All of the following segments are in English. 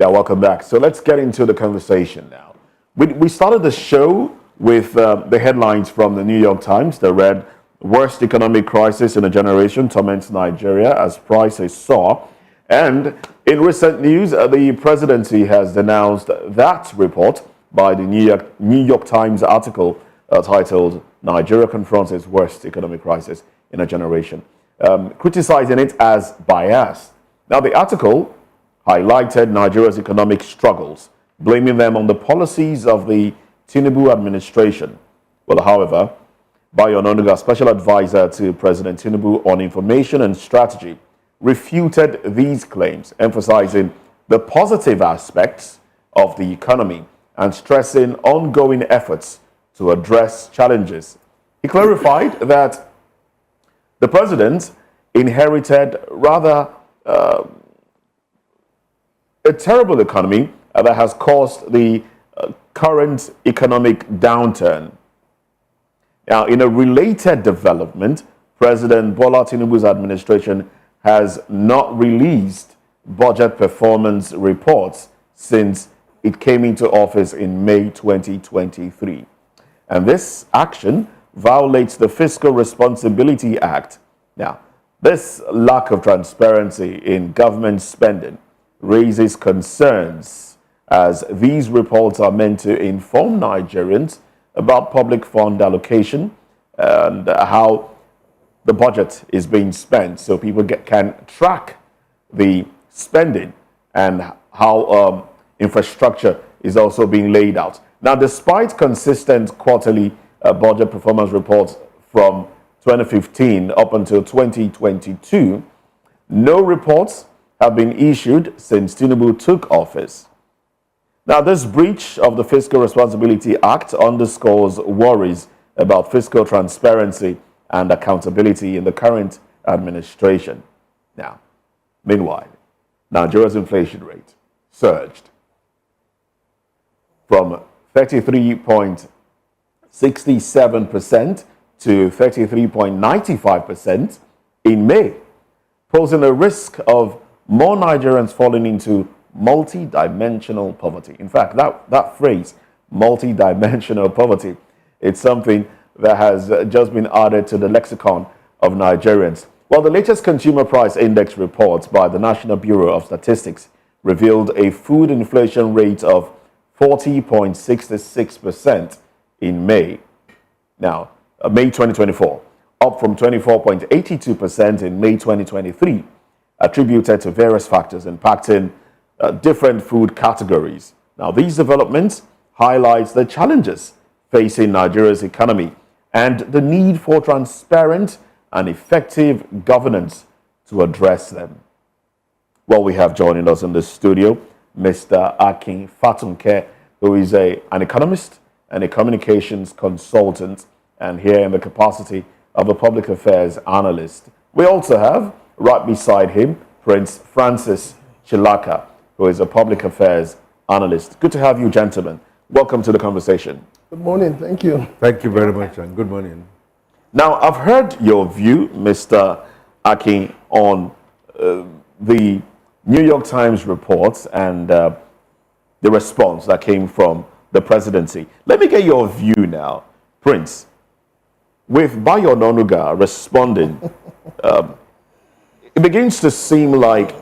Yeah, welcome back. So let's get into the conversation now. We started the show with the headlines from the New York Times that read, "Worst economic crisis in a generation torments Nigeria as prices soar." And in recent news, the presidency has denounced that report by the New York Times article titled, "Nigeria Confronts Its Worst Economic Crisis in a Generation," criticizing it as biased. Now, the article highlighted Nigeria's economic struggles, blaming them on the policies of the Tinubu administration. Well, however, Bayo Onanuga, special advisor to President Tinubu on information and strategy, refuted these claims, emphasizing the positive aspects of the economy and stressing ongoing efforts to address challenges. He clarified that the president inherited rather a terrible economy that has caused the current economic downturn. Now, in a related development, President Bola Tinubu's administration has not released budget performance reports since it came into office in May 2023. And this action violates the Fiscal Responsibility Act. Now, this lack of transparency in government spending raises concerns as these reports are meant to inform Nigerians about public fund allocation and how the budget is being spent, so people can track the spending and how infrastructure is also being laid out. Now, despite consistent quarterly budget performance reports from 2015 up until 2022, no reports have been issued since Tinubu took office. Now, this breach of the Fiscal Responsibility Act underscores worries about fiscal transparency and accountability in the current administration. Now, meanwhile, Nigeria's inflation rate surged from 33.67% to 33.95% in May, posing a risk of more Nigerians falling into multi-dimensional poverty. In fact, that phrase, multi-dimensional poverty, it's something that has just been added to the lexicon of Nigerians. Well, the latest Consumer Price Index report by the National Bureau of Statistics revealed a food inflation rate of 40.66% in May. Now, May 2024, up from 24.82% in May 2023, attributed to various factors impacting different food categories. Now, these developments highlight the challenges facing Nigeria's economy and the need for transparent and effective governance to address them. Well, we have joining us in the studio Mr. Akin Fatunke, who is an economist and a communications consultant, and here in the capacity of a public affairs analyst. We also have, right beside him, Prince Francis Chilaka, who is a public affairs analyst. Good to have you, gentlemen. Welcome to the conversation. Good morning. Thank you. Thank you very much, and good morning. Now, I've heard your view, Mr. Akin, on the New York Times reports and the response that came from the presidency. Let me get your view now, Prince. With Bayo Onanuga responding, it begins to seem like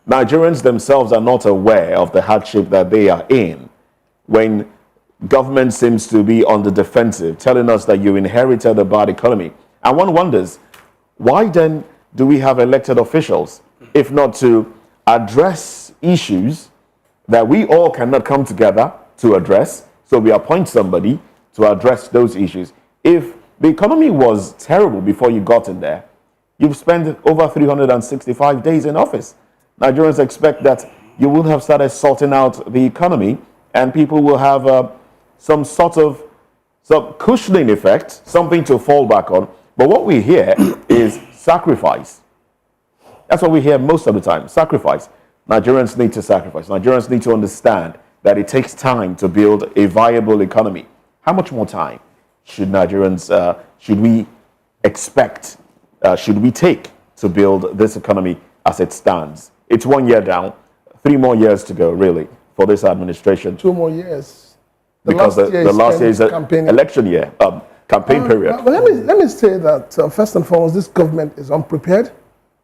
Nigerians themselves are not aware of the hardship that they are in when government seems to be on the defensive, telling us that you inherited a bad economy. And one wonders, why then do we have elected officials, if not to address issues that we all cannot come together to address? So we appoint somebody to address those issues. If the economy was terrible before you got in there, you've spent over 365 days in office. Nigerians expect that you will have started sorting out the economy and people will have some sort of cushioning effect, something to fall back on. But what we hear is sacrifice. That's what we hear most of the time, sacrifice. Nigerians need to sacrifice. Nigerians need to understand that it takes time to build a viable economy. How much more time should Nigerians, should we expect, should we take to build this economy as it stands? It's 1 year down, 3 more years to go, really, for this administration. 2 more years. Because the last year is an election year, campaign period. But let me say that, first and foremost, this government is unprepared,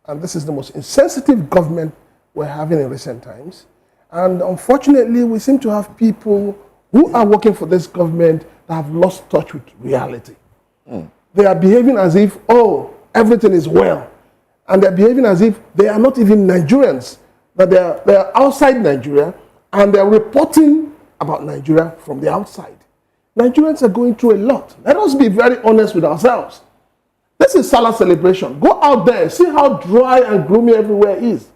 and this is the most insensitive government we're having in recent times. And unfortunately, we seem to have people who are working for this government that have lost touch with reality. They are behaving as if, oh, everything is well. And they're behaving as if they are not even Nigerians, that they are outside Nigeria, and they're reporting about Nigeria from the outside. Nigerians are going through a lot. Let us be very honest with ourselves. This is Salah celebration. Go out there, see how dry and gloomy everywhere is.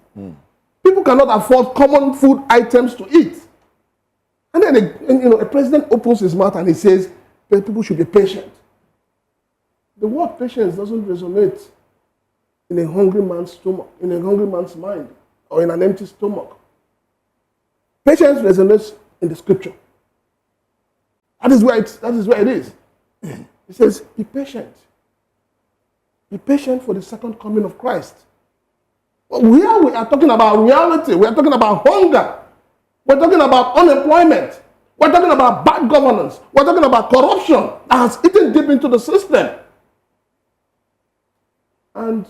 People cannot afford common food items to eat. And then a president opens his mouth and he says that people should be patient. The word patience doesn't resonate in a hungry man's stomach, in a hungry man's mind, or in an empty stomach. Patience resonates in the scripture. That is where it is. It says, be patient. Be patient for the second coming of Christ. But we are talking about reality. We are talking about hunger. We're talking about unemployment. We're talking about bad governance. We're talking about corruption that has eaten deep into the system. And,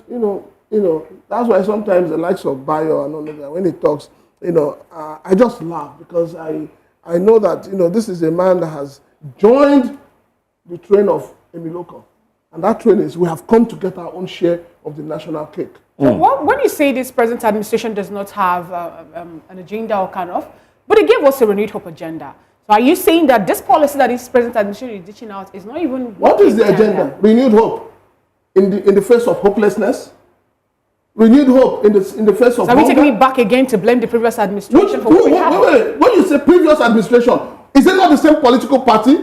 that's why sometimes the likes of Bayo and all of that, when he talks, I just laugh because I know that, this is a man that has joined the train of Emiloko. And that train is, we have come to get our own share of the national cake. Well, when you say this present administration does not have an agenda or kind of, but it gave us a renewed hope agenda. So are you saying that this policy that this present administration is dishing out is not even... What is the agenda? Renewed hope in the face of hopelessness? Renewed hope in the face of... So are we taking it back again to blame the previous administration for what we have? Wait. When you say previous administration, is it not the same political party?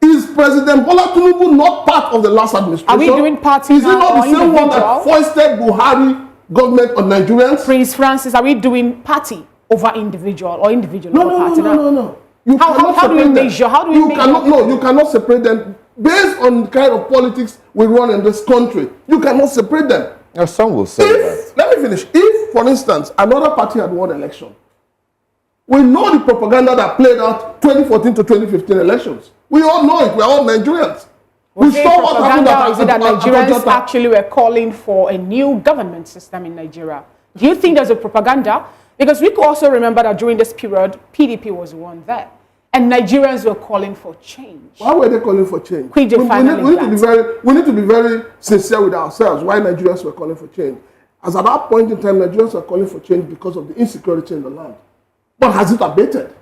Is President Bola Tinubu not part of the last administration? Are we doing party Is it now not the or same one individual? that foisted Buhari government on Nigerians? Prince Francis, are we doing party over individual or individual over party? No. How do we measure? How do we measure? You cannot separate them. Based on the kind of politics we run in this country, you cannot separate them. Now, some will say that. Let me finish. If, for instance, another party had won election, we know the propaganda that played out 2014 to 2015 elections. We all know it. We are all Nigerians. We saw what happened at is it that Nigerians actually were calling for a new government system in Nigeria? Do you think there's a propaganda? Because we could also remember that during this period, PDP was the one there. And Nigerians were calling for change. Why were they calling for change? We need to be very sincere with ourselves. Why Nigerians were calling for change? As at that point in time, Nigerians were calling for change because of the insecurity in the land. But has it abated?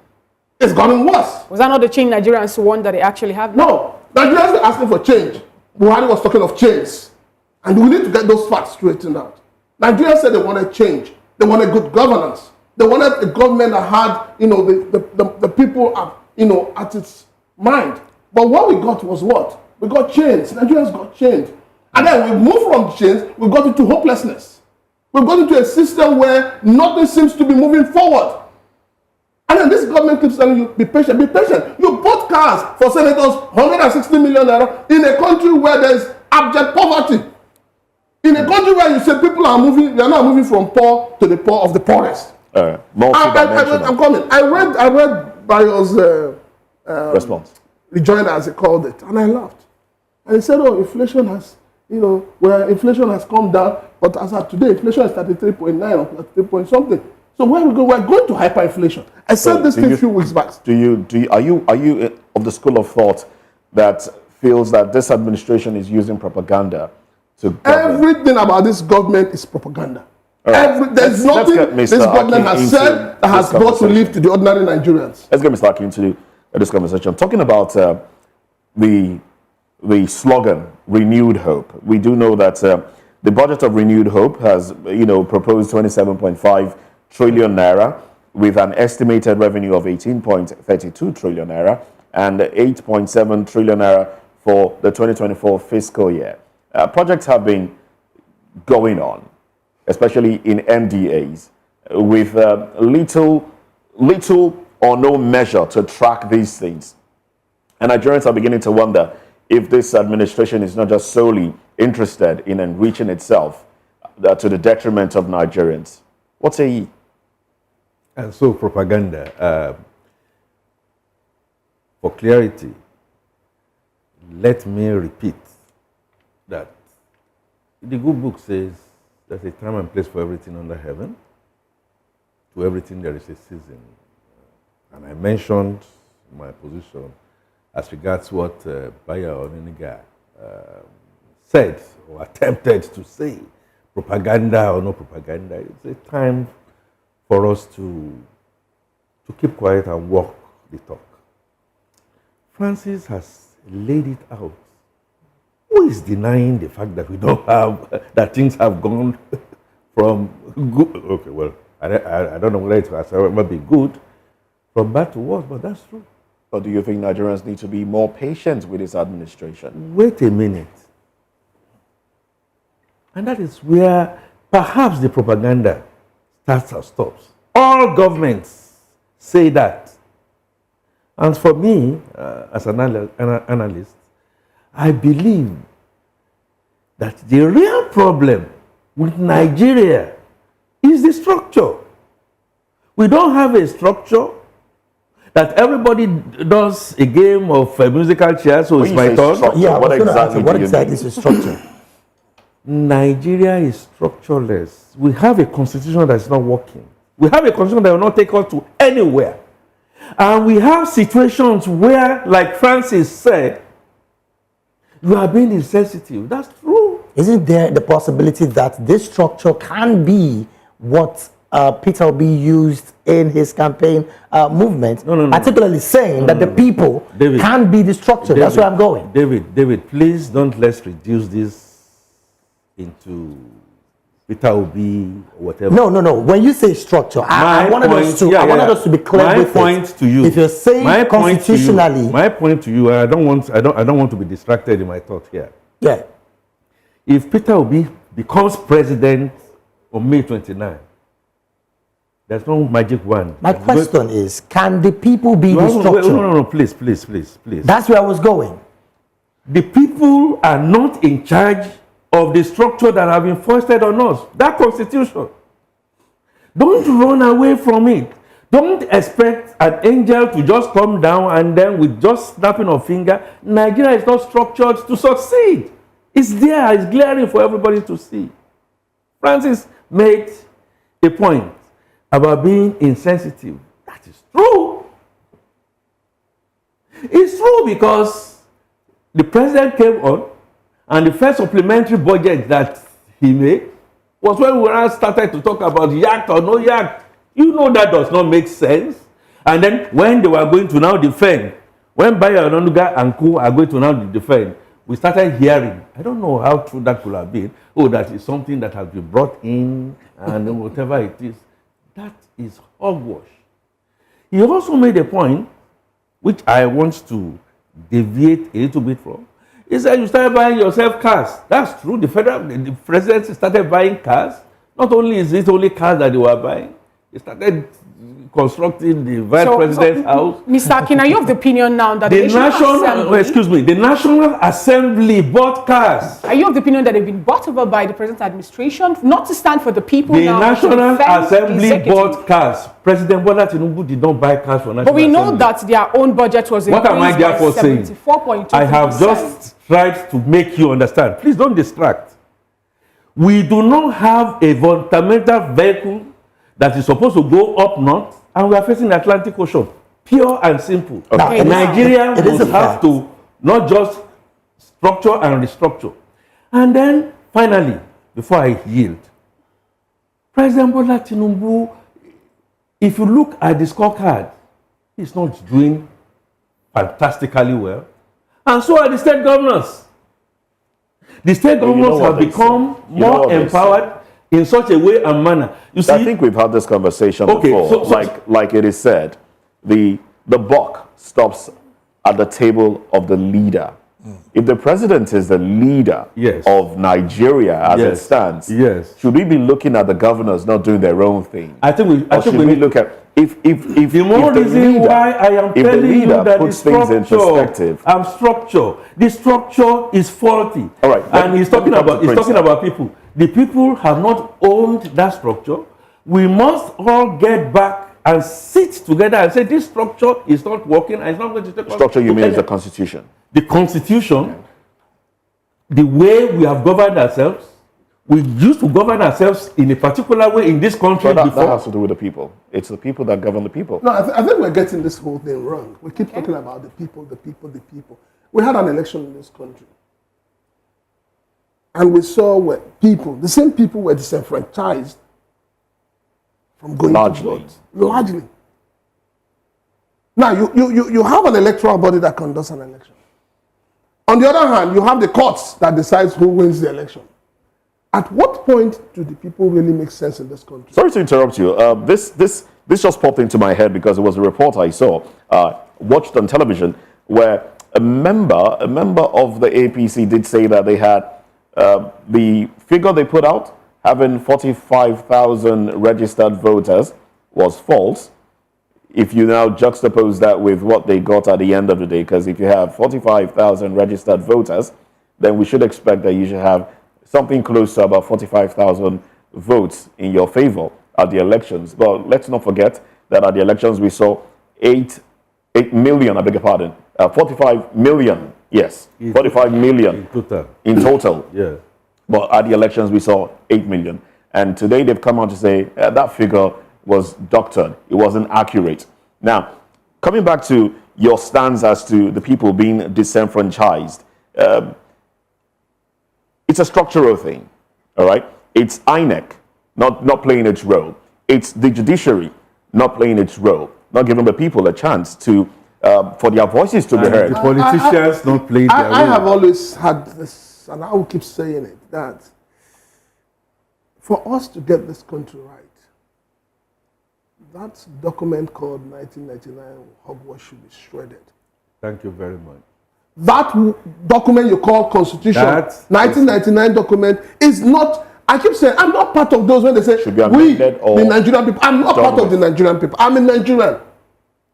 It's gotten worse. Was that not the change Nigerians want that they actually have now? No. Nigerians were asking for change. Buhari was talking of change. And we need to get those facts straightened out. Nigerians said they wanted change. They wanted good governance. They wanted a government that had, the people at its mind. But what we got was what? We got change. Nigerians got change. And then we moved from change, we got into hopelessness. We got into a system where nothing seems to be moving forward. And then this government keeps telling you, be patient, be patient. You bought cars for senators, 160 million naira, in a country where there's abject poverty. In a country where you say people are moving, they are not moving from poor to the poor of the poorest. I'm coming. I read Bayo's response. Rejoinder, as he called it, and I laughed. And he said, "Oh, inflation has, inflation has come down, but as of today, inflation is 33.9 or 33 point something. So where we go? We're going to hyperinflation." I said this thing a few weeks back. Are you of the school of thought that feels that this administration is using propaganda to govern? Everything about this government is propaganda. Right. There's nothing this government has said that has brought relief to the ordinary Nigerians. Let's get Mr. Akin into this conversation. Talking about the slogan, renewed hope. We do know that the budget of renewed hope has, proposed 27.5 trillion naira with an estimated revenue of 18.32 trillion naira and 8.7 trillion naira for the 2024 fiscal year. Projects have been going on, especially in NDAs, with little or no measure to track these things. And Nigerians are beginning to wonder if this administration is not just solely interested in enriching itself to the detriment of Nigerians. What say ye? And so propaganda, for clarity, let me repeat that the good book says there's a time and place for everything under heaven. To everything there is a season. And I mentioned my position as regards what Bayo Oniniga said or attempted to say, propaganda or no propaganda. It's a time for us to keep quiet and walk the talk. Francis has laid it out. Who is denying the fact that we don't have, that things have gone from good, okay, well, I don't know whether it has ever been good, from bad to worse, but that's true. But do you think Nigerians need to be more patient with this administration? Wait a minute. And that is where perhaps the propaganda starts and stops. All governments say that. And for me, as an analyst, I believe that the real problem with Nigeria is the structure. We don't have a structure that everybody does a game of musical chairs, so it's my turn. Yeah, what exactly is the structure? Nigeria is structureless. We have a constitution that's not working. We have a constitution that will not take us to anywhere. And we have situations where, like Francis said, you are being insensitive. That's true. Isn't there the possibility that this structure can be what Peter Obi used in his campaign movement, particularly saying that the people David, can be the structure? David, that's where I'm going. David, please don't let's reduce this into Peter Obi or whatever. No. When you say structure, I wanted us to be clear my with point it. To you. If you're saying constitutionally, my point to you, I don't want to be distracted in my thought here. Yeah. If Peter Obi becomes president on May 29, there's no magic wand. My question is, can the people be the structure? No, please. That's where I was going. The people are not in charge of the structure that have been foisted on us. That constitution. Don't run away from it. Don't expect an angel to just come down and then with just snapping of finger. Nigeria is not structured to succeed. It's there. It's glaring for everybody to see. Francis made a point about being insensitive. That is true. It's true because the president came on and the first supplementary budget that he made was when we started to talk about yacht or no yacht. You know that does not make sense. And then when they were going to now defend, when Bayo Ononuga and Co are going to now defend, we started hearing, I don't know how true that could have been, that is something that has been brought in and whatever it is. That is hogwash. He also made a point, which I want to deviate a little bit from. He said you started buying yourself cars. That's true. The presidency started buying cars. Not only is it only cars that they were buying, they started constructing the vice president's house. Mr. Akin, are you of the opinion now that the National Assembly bought cars? Are you of the opinion that they've been bought over by the present administration, not to stand for the people? The National Assembly bought cars. President Bola Tinubu did not buy cars for National Assembly. But we know that their own budget was increased. What am I therefore saying? I have just tried to make you understand. Please don't distract. We do not have a fundamental vehicle that is supposed to go up north, and we are facing the Atlantic Ocean. Pure and simple. Okay. Nigeria will have to not just structure and restructure. And then, finally, before I yield, President Bola Tinubu, if you look at the scorecard, he's not doing fantastically well. And so are the state governors. The state governors have become more empowered in such a way and manner. You see, I think we've had this conversation before. Like it is said, the buck stops at the table of the leader. If the president is the leader of Nigeria as it stands, should we be looking at the governors not doing their own thing? I think we look at if the more reason why I am telling you that puts things in perspective. The structure is faulty. All right, and he's talking about people. The people have not owned that structure. We must all get back and sit together and say this structure is not working and it's not going to take us Structure you mean is together. the constitution. The constitution, the way we have governed ourselves, we used to govern ourselves in a particular way in this country But that before. has to do with the people. It's the people that govern the people. No, I think we're getting this whole thing wrong. We keep talking about the people, the people, the people. We had an election in this country. And we saw where people, the same people were disenfranchised from going Largely. to vote. Largely. Now, you have an electoral body that conducts an election. On the other hand, you have the courts that decides who wins the election. At what point do the people really make sense in this country? Sorry to interrupt you. This just popped into my head because it was a report I saw, watched on television, where a member of the APC did say that they had the figure they put out, having 45,000 registered voters, was false. If you now juxtapose that with what they got at the end of the day, because if you have 45,000 registered voters, then we should expect that you should have something close to about 45,000 votes in your favor at the elections. But let's not forget that at the elections we saw 8 million, I beg your pardon, 45 million, yes, 45 million in total. Yeah. But at the elections we saw 8 million. And today they've come out to say that figure was doctored. It wasn't accurate. Now, coming back to your stance as to the people being disenfranchised, it's a structural thing, all right? It's INEC not playing its role. It's the judiciary not playing its role, not giving the people a chance to for their voices to be heard. The politicians not playing their role. I have always had this, and I will keep saying it, that for us to get this country right, that document called 1999 hogwash should be shredded. Thank you very much. That document you call Constitution, 1999 document, is not, I keep saying, I'm not part of those when they say, Should be we, amended or the Nigerian people, I'm not part of the Nigerian people. I'm a Nigerian.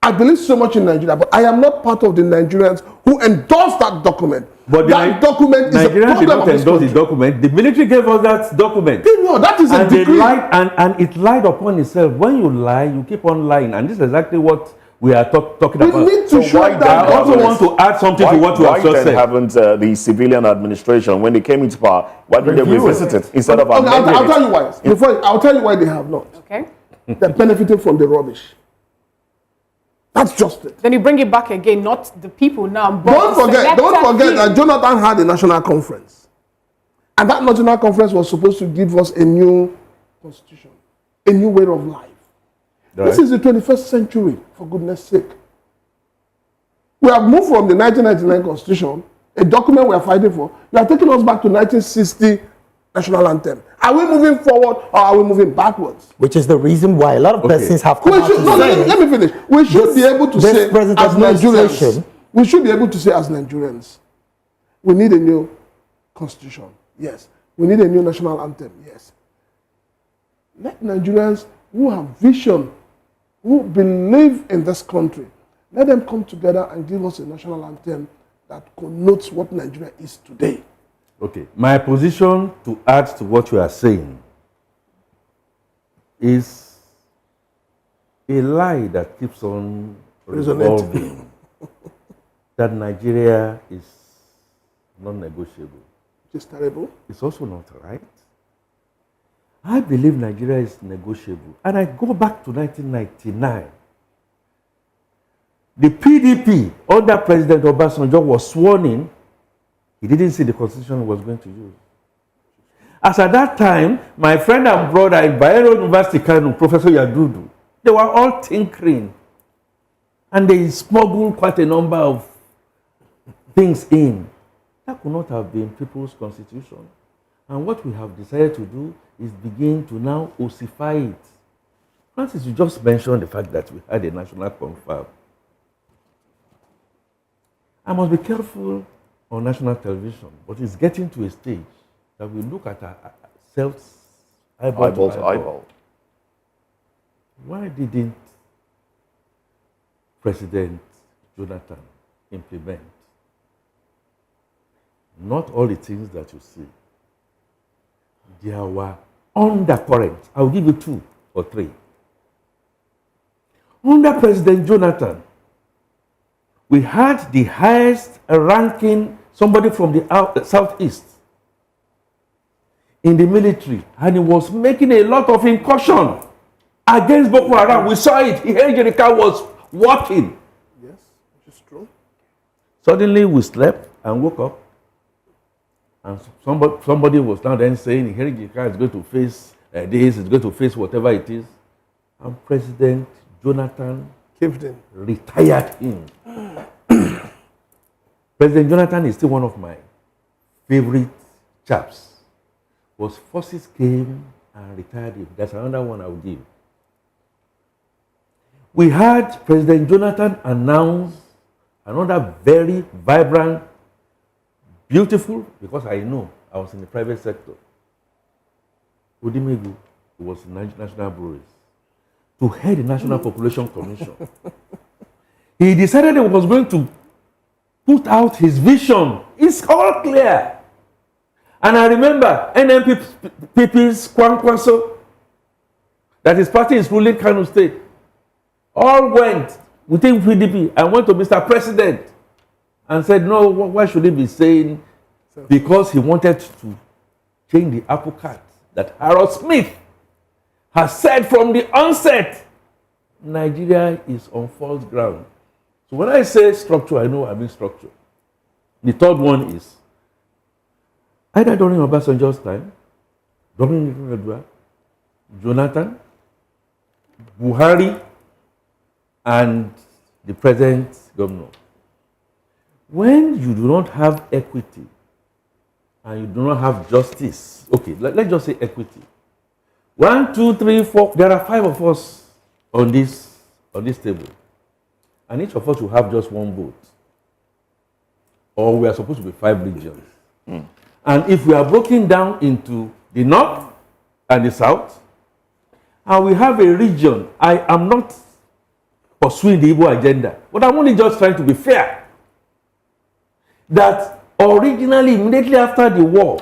I believe so much in Nigeria, but I am not part of the Nigerians who endorsed that document. But that document is a Nigerians did problem not of this endorse the country. document. The military gave us that document. No, that is a And they decree. lied, and it lied upon itself. When you lie, you keep on lying. And this is exactly what we are talking We about. need to So why shut then I that also document. want to add something to what you have just then said. haven't the civilian administration, when they came into power, why didn't they Review it. revisit it instead of Okay, amending I'll it? tell you why. I'll tell you why they have not. Okay. They're benefiting from the rubbish. That's just it. Then you bring it back again, not the people now. But Don't the forget selected few. that Jonathan had a national conference. And that national conference was supposed to give us a new constitution, a new way of life. This is the 21st century, for goodness sake. We have moved from the 1999 constitution, a document we are fighting for. You are taking us back to 1960 national anthem. Are we moving forward or are we moving backwards? Which is the reason why a lot of persons have come We out should, to no, say let me finish. We should be able to this say present as Nigerians, administration- we should be able to say as Nigerians, we need a new constitution. Yes. We need a new national anthem. Yes. Let Nigerians who have vision, who believe in this country, let them come together and give us a national anthem that connotes what Nigeria is today. Okay, my position to add to what you are saying is a lie that keeps on revolving that Nigeria is non-negotiable. Which is terrible. It's also not right. I believe Nigeria is negotiable. And I go back to 1999. The PDP under President Obasanjo was sworn in. He didn't see the constitution he was going to use. As at that time, my friend and brother in Bayero University, Kano, Professor Yadudu, they were all tinkering. And they smuggled quite a number of things in. That could not have been people's constitution. And what we have decided to do is begin to now ossify it. Francis, you just mentioned the fact that we had a national confab. I must be careful on national television, but it's getting to a stage that we look at ourselves eyeball to eyeball. Why didn't President Jonathan implement not all the things that you see? There were undercurrents. I'll give you 2 or 3. Under President Jonathan, we had the highest ranking somebody from the southeast in the military, and he was making a lot of incursion against Boko Haram. We saw it. Jerika was working. Yes, which is true. Suddenly we slept and woke up, and somebody was now then saying Jerika is going to face this, is going to face whatever it is, and President Jonathan Caved in. retired him. President Jonathan is still one of my favorite chaps. Was forces came and retired him. That's another one I will give. We had President Jonathan announce another very vibrant, beautiful, because I know I was in the private sector. Udimegu was in National Breweries to head the National Population Commission. He decided he was going to put out his vision. It's all clear. And I remember NNPP's Kwankwaso, that his party is ruling Kano State, all went within PDP and went to Mr. President and said, no, why should he be saying? Because he wanted to change the apple cart that Harold Smith has said from the onset, Nigeria is on false ground. So when I say structure, I know I mean structure. The third one is, either during Obasanjo's time, during Jonathan, Buhari, and the present governor. When you do not have equity and you do not have justice, okay, let's just say equity. 1, 2, 3, 4, there are 5 of us on this table. And each of us will have just one vote. Or we are supposed to be 5 regions. And if we are broken down into the north and the south, and we have a region, I am not pursuing the Igbo agenda, but I'm only just trying to be fair. That originally, immediately after the war,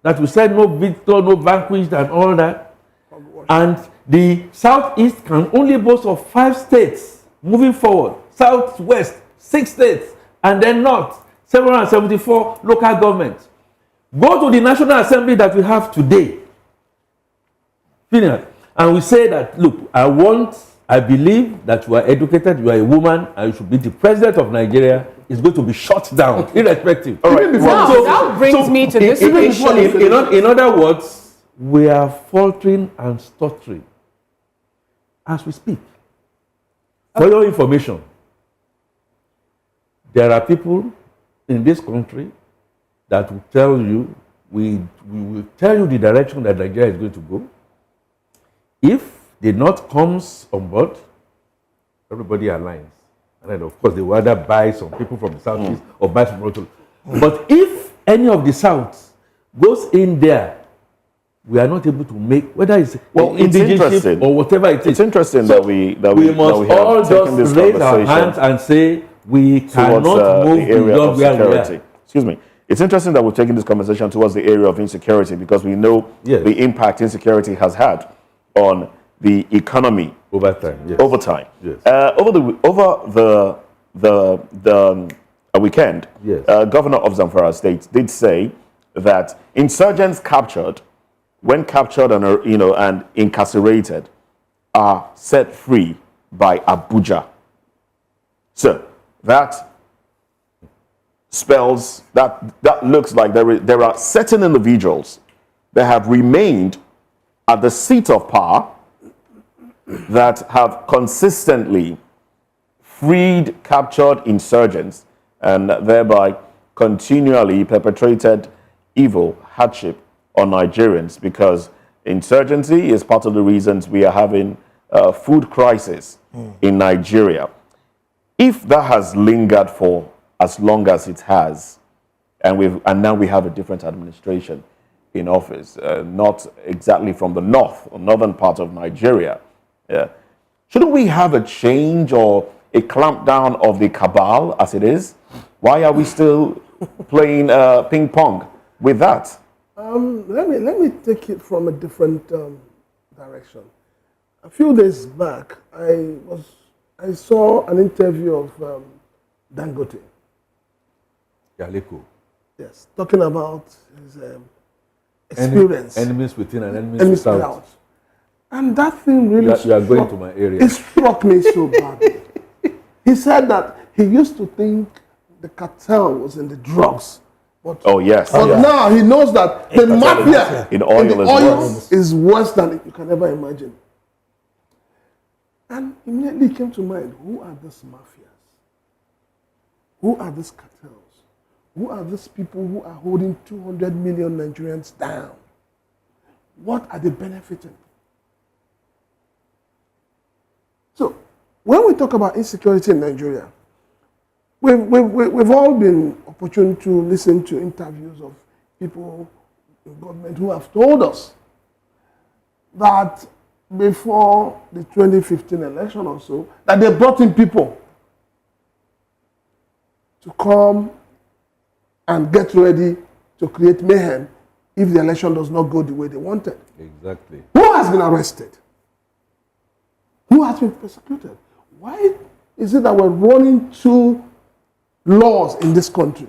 that we said no victor, no vanquished, and all that, and the southeast can only boast of 5 states moving forward, southwest 6 states, and then north 774 local governments. Go to the National Assembly that we have today, and we say that, look, I believe that you are educated, you are a woman, and you should be the president of Nigeria. Is going to be shut down, irrespective. All right. Now, that brings me to this issue. In other words, we are faltering and stuttering as we speak. For your information, there are people in this country that will tell you, we will tell you the direction that Nigeria is going to go. If the North comes on board, everybody aligns. And then, of course, they will either buy some people from the Southeast or buy from Roto. But if any of the South goes in there, we are not able to make, whether it's indigenous or whatever it is. It's interesting that we must all just raise our hands and say we cannot move beyond where we are. Excuse me. It's interesting that we're taking this conversation towards the area of insecurity, because we know the impact insecurity has had on the economy over time. Yes. Over time. Yes. Over the weekend, yes. Governor of Zamfara State did say that insurgents captured, when captured and incarcerated, are set free by Abuja. So that spells that looks like there are certain individuals that have remained at the seat of power that have consistently freed captured insurgents and thereby continually perpetrated evil, hardship on Nigerians, because insurgency is part of the reasons we are having a food crisis in Nigeria. If that has lingered for as long as it has, and now we have a different administration in office, not exactly from the north or northern part of Nigeria, shouldn't we have a change or a clampdown of the cabal as it is? Why are we still playing ping pong with that? Let me take it from a different direction. A few days back, I was I saw an interview of Dangote. Yaleko. Yes, talking about his experience. Enemies within and enemies without. And that thing really You are going to my area. It struck me so badly. He said that he used to think the cartel was in the drugs. But, Oh, yes. but Yeah. now he knows that the mafia in oil, the is worse than you can ever imagine. And immediately came to mind, who are these mafias? Who are these cartels? Who are these people who are holding 200 million Nigerians down? What are they benefiting? So, when we talk about insecurity in Nigeria, we've all been opportune to listen to interviews of people in government who have told us that before the 2015 election or so, that they brought in people to come and get ready to create mayhem if the election does not go the way they wanted. Exactly. Who has been arrested? Who has been persecuted? Why is it that we're running two laws in this country?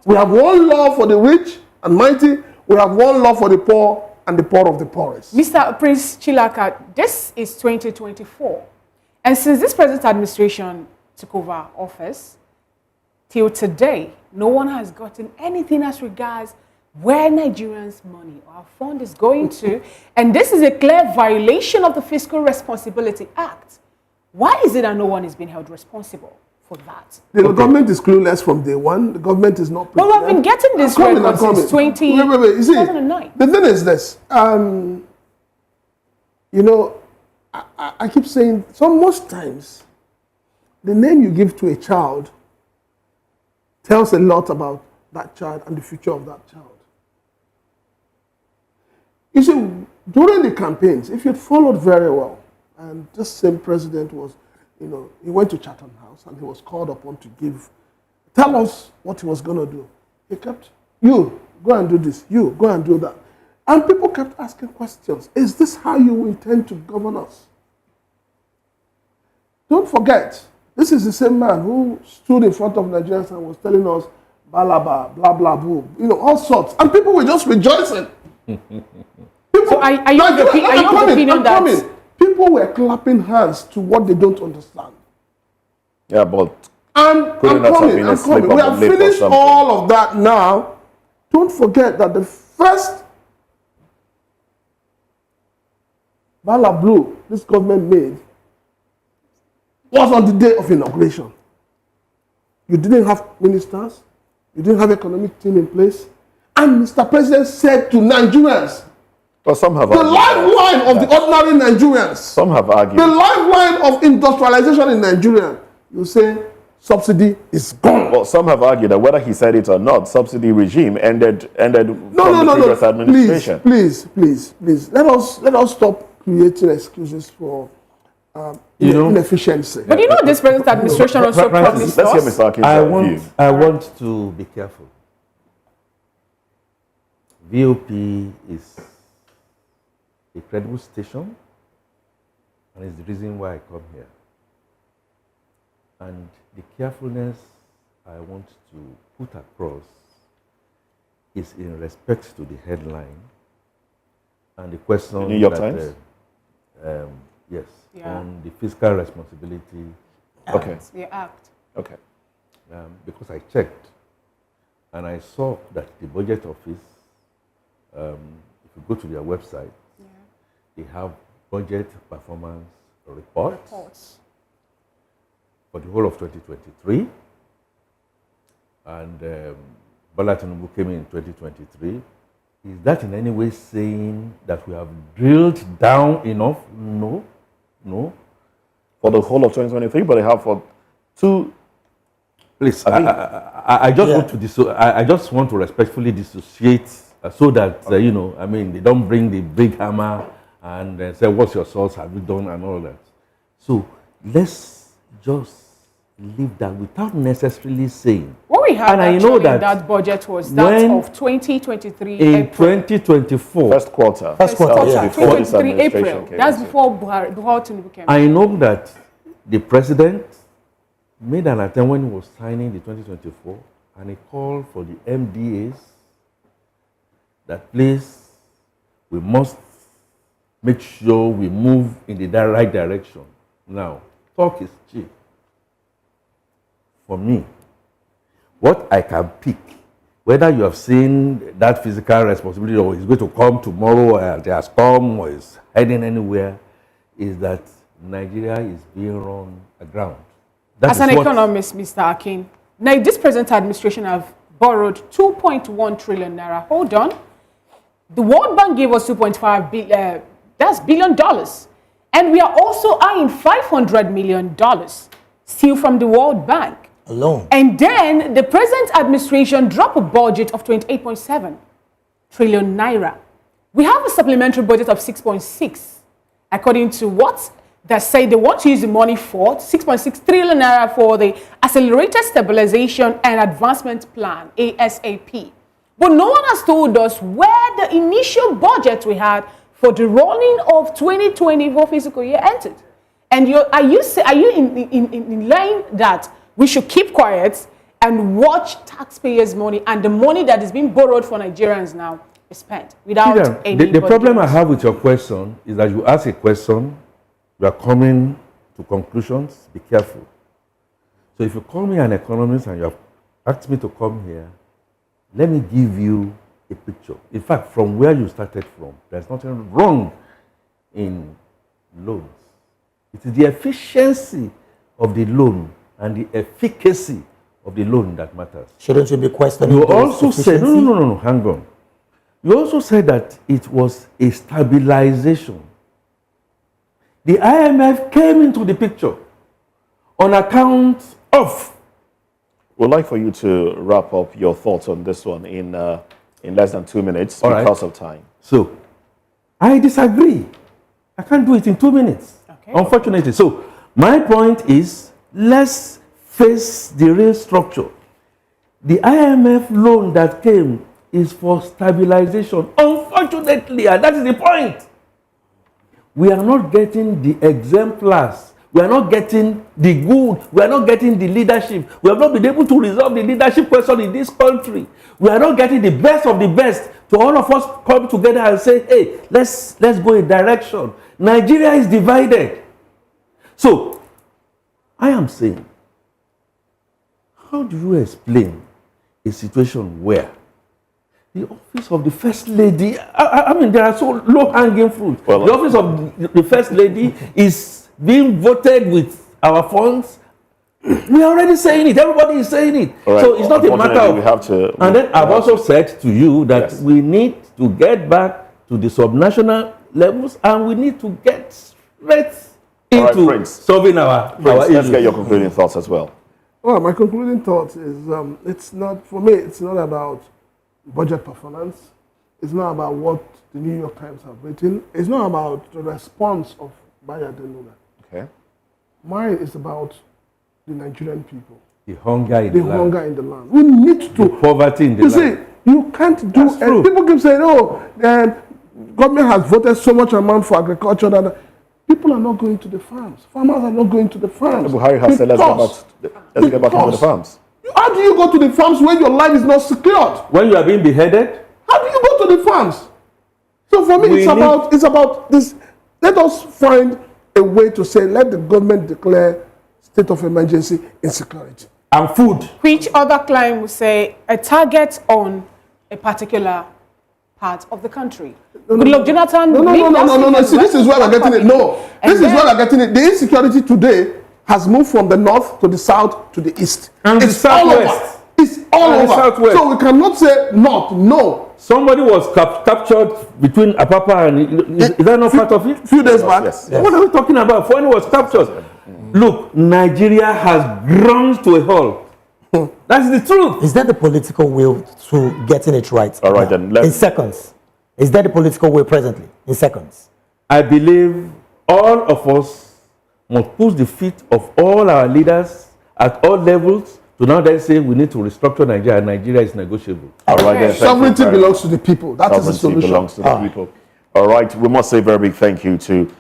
We have one law for the rich and mighty. We have one law for the poor and the poor of the poorest. Mr. Prince Chilaka, this is 2024. And since this present administration took over office, till today, no one has gotten anything as regards where Nigerians' money or our fund is going to. And this is a clear violation of the Fiscal Responsibility Act. Why is it that no one is being held responsible for that? The government is clueless from day one. The government is not prepared. Well, we've been getting this record since Wait. You see, 2009. the thing is this. You know, I keep saying, so most times, the name you give to a child tells a lot about that child and the future of that child. You see, during the campaigns, if you'd followed very well, and this same president was, you know, he went to Chatham House and he was called upon to tell us what he was going to do. He kept, you, go and do this, you, go and do that. And people kept asking questions. Is this how you intend to govern us? Don't forget, this is the same man who stood in front of Nigerians and was telling us, balaba, blah, blah, boo, you know, all sorts. And people were just rejoicing. So are you of the opinion that... People were clapping hands to what they don't understand. Yeah, but I'm coming. We have finished all of that now. Don't forget that the first Bala Blue this government made was on the day of inauguration. You didn't have ministers. You didn't have economic team in place. And Mr. President said to Nigerians, well, some have the lifeline of the ordinary Nigerians, some have argued, the lifeline of industrialization in Nigeria, you say subsidy is gone. Well, some have argued that whether he said it or not, subsidy regime ended from the previous administration. Please. Let us stop creating excuses for inefficiency. But you know this present administration also promised Let's hear us. Mr. Aki's view. I want to be careful. VOP is a credible station, and it's the reason why I come here. And the carefulness I want to put across is in respect to the headline and the question New York Times? Yes, Yeah. on the fiscal responsibility. Okay. The act. Okay. Because I checked and I saw that the budget office, if you go to their website, they have budget performance reports for the whole of 2023. And Bola Tinubu came in 2023. Is that in any way saying that we have drilled down enough? No. For the whole of 2023, but they have for two. Please, I just want to respectfully dissociate so that they don't bring the big hammer and say, "What's your source? Have you done?" and all that. So let's just leave that without necessarily saying. What we had And I actually know in that that budget was that of 2023 in April. 2024, First quarter. First quarter, That was yeah. before this 2023 administration April. came That's into. before Tinubu came. I know that the president made an attempt when he was signing the 2024, and he called for the MDAs that please, we must make sure we move in the right direction. Now, talk is cheap. For me, what I can pick, whether you have seen that physical responsibility or is going to come tomorrow or it has come or is heading anywhere, is that Nigeria is being run aground. As an economist, Mr. Akin, now this present administration have borrowed 2.1 trillion naira. Hold on. The World Bank gave us 2.5 billion, that's $1 billion. And we are also eyeing $500 million still from the World Bank. Alone. And then the present administration dropped a budget of 28.7 trillion naira. We have a supplementary budget of 6.6, according to what they say they want to use the money for, 6.6 trillion naira for the Accelerated Stabilization and Advancement Plan, ASAP. But no one has told us where the initial budget we had for the rolling of 2024 fiscal year entered. And are you in line that we should keep quiet and watch taxpayers' money and the money that is being borrowed for Nigerians now is spent without any the problem I have with your question is that you ask a question, you are coming to conclusions, be careful. So if you call me an economist and you have asked me to come here, let me give you a picture. In fact, from where you started from, there's nothing wrong in loans. It is the efficiency of the loan and the efficacy of the loan that matters. Shouldn't you be questioning? You also said, no, hang on. You also said that it was a stabilization. The IMF came into the picture on account of. We'd like for you to wrap up your thoughts on this one in less than 2 minutes because of time. So, I disagree. I can't do it in 2 minutes, unfortunately. So, my point is, let's face the real structure. The IMF loan that came is for stabilization, unfortunately, and that is the point. We are not getting the exemplars. We are not getting the good. We are not getting the leadership. We have not been able to resolve the leadership question in this country. We are not getting the best of the best to all of us come together and say, hey, let's go in direction. Nigeria is divided. So, I am saying, how do you explain a situation where the office of the First Lady, I mean, there are so low-hanging fruit. Well, the office of the First Lady is being voted with our funds. We are already saying it. Everybody is saying it. Right. So it's not a matter of... We have to, and then I've also said to you that we need to get back to the subnational levels and we need to get straight into solving our issues. Let's get your concluding thoughts as well. Well, my concluding thought is it's not, for me, it's not about budget performance. It's not about what the New York Times have written. It's not about the response of Baya Denuna. Okay. Mine is about the Nigerian people. The hunger in the land. Hunger in the land. We need to. The poverty in the land. You see, you can't do it. People keep saying, oh, government has voted so much amount for agriculture that people are not going to the farms. Farmers are not going to the farms. Buhari has said, let's get back to the farms. How do you go to the farms when your life is not secured? When you are being beheaded? How do you go to the farms? So for me, it's about this. Let us find a way to say, let the government declare state of emergency insecurity. And food. Which other claim would say a target on a particular part of the country. Goodluck Jonathan. No. See, this is where we're getting it. No, this is where we're getting it. The insecurity today has moved from the north to the south to the east. And it's all over. It's all over. So we cannot say north. No. Somebody was captured between Apapa and... Is that not part of it? Few days back. Yes. What are we talking about? When he was captured. Look, Nigeria has ground to a halt. That's the truth. Is that the political will to getting it right? All right, then. In seconds. Is that the political will presently? In seconds. I believe all of us must push the feet of all our leaders at all levels to now then say we need to restructure Nigeria and Nigeria is negotiable. All right, then. Sovereignty belongs to the people. That is the solution. Belongs to the people. All right, we must say a very big thank you to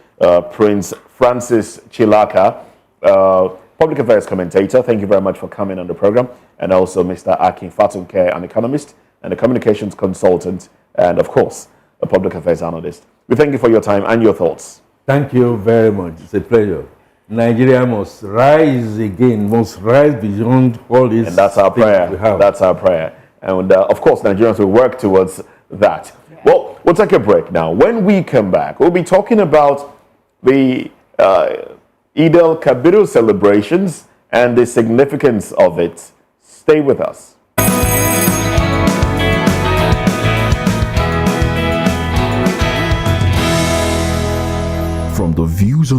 Prince Francis Chilaka, public affairs commentator. Thank you very much for coming on the program. And also Mr. Akin Fatunke, an economist and a communications consultant, and of course, a public affairs analyst. We thank you for your time and your thoughts. Thank you very much. It's a pleasure. Nigeria must rise again, must rise beyond all this. And that's our prayer. That's our prayer. And of course, Nigerians will work towards that. Yeah. Well, we'll take a break now. When we come back, we'll be talking about the Eid al-Kabir celebrations and the significance of it. Stay with us. From the views on the